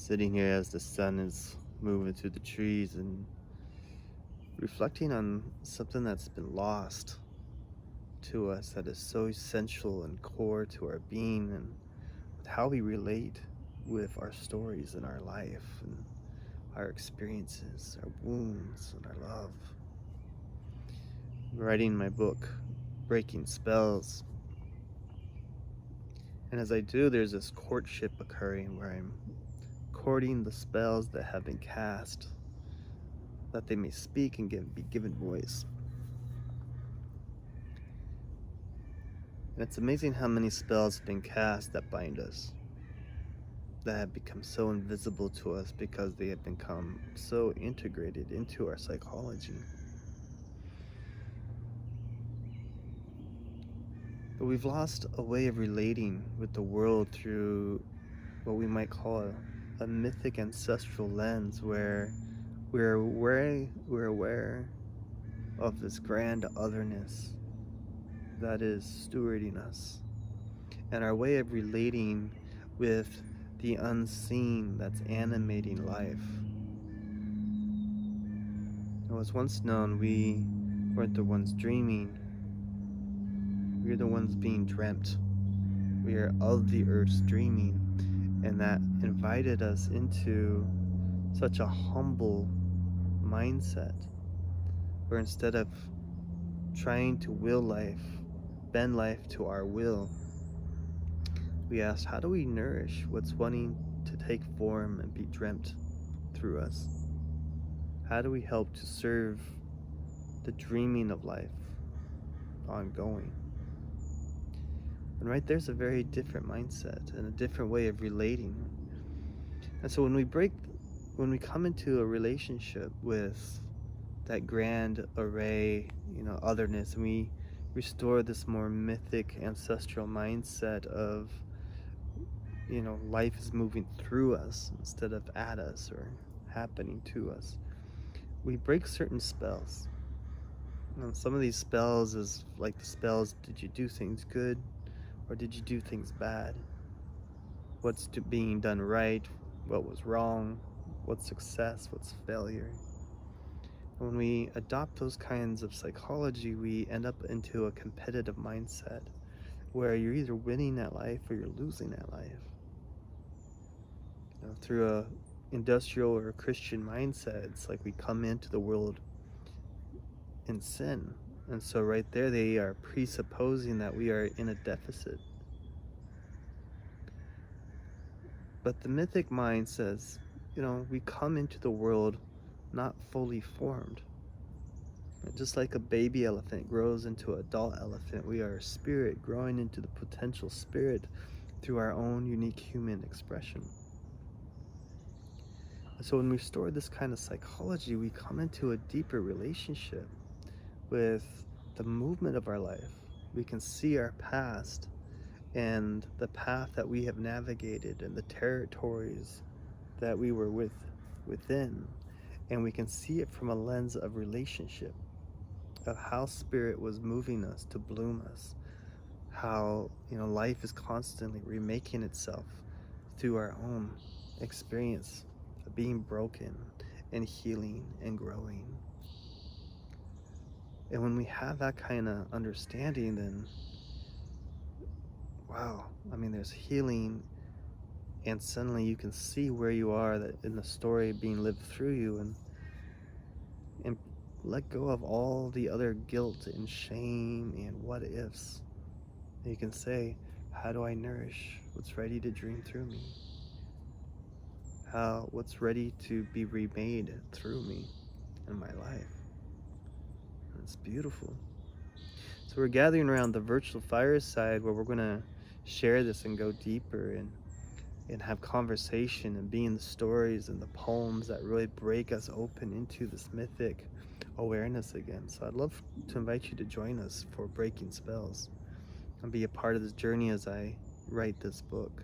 Sitting here as the sun is moving through the trees and reflecting on something that's been lost to us that is so essential and core to our being and with how we relate with our stories and our life and our experiences, our wounds, and our love. I'm writing my book, Breaking Spells. And as I do, there's this courtship occurring where I'm courting the spells that have been cast, that they may speak and be given voice. And it's amazing how many spells have been cast that bind us, that have become so invisible to us because they have become so integrated into our psychology. But we've lost a way of relating with the world through what we might call a mythic ancestral lens where we're aware of this grand otherness that is stewarding us, and our way of relating with the unseen that's animating life. It was once known we weren't the ones dreaming, we are the ones being dreamt. We are of the earth's dreaming, and that invited us into such a humble mindset where instead of trying to will life, bend life to our will, we asked, how do we nourish what's wanting to take form and be dreamt through us? How do we help to serve the dreaming of life ongoing? And right there's a very different mindset and a different way of relating. And so when we come into a relationship with that grand array, otherness, and we restore this more mythic ancestral mindset of, life is moving through us instead of at us or happening to us, we break certain spells. Some of these spells is like the spells, did you do things good or did you do things bad? What's being done right? What was wrong? What's success? What's failure? And when we adopt those kinds of psychology, we end up into a competitive mindset where you're either winning at life or you're losing at life. Through a industrial or a Christian mindset, it's like we come into the world in sin. And so right there, they are presupposing that we are in a deficit. But the mythic mind says, we come into the world not fully formed. Just like a baby elephant grows into an adult elephant, we are a spirit growing into the potential spirit through our own unique human expression. And so when we restore this kind of psychology, we come into a deeper relationship with the movement of our life. We can see our past and the path that we have navigated and the territories that we were within, and we can see it from a lens of relationship, of how spirit was moving us to bloom us, how life is constantly remaking itself through our own experience of being broken and healing and growing. And when we have that kind of understanding, then wow, there's healing, and suddenly you can see where you are, that in the story being lived through you, and let go of all the other guilt and shame and what ifs. And you can say, how do I nourish what's ready to dream through me? What's ready to be remade through me in my life? And it's beautiful. So we're gathering around the virtual fireside where we're going to share this and go deeper and have conversation and be in the stories and the poems that really break us open into this mythic awareness again. So I'd love to invite you to join us for Breaking Spells and be a part of this journey as I write this book.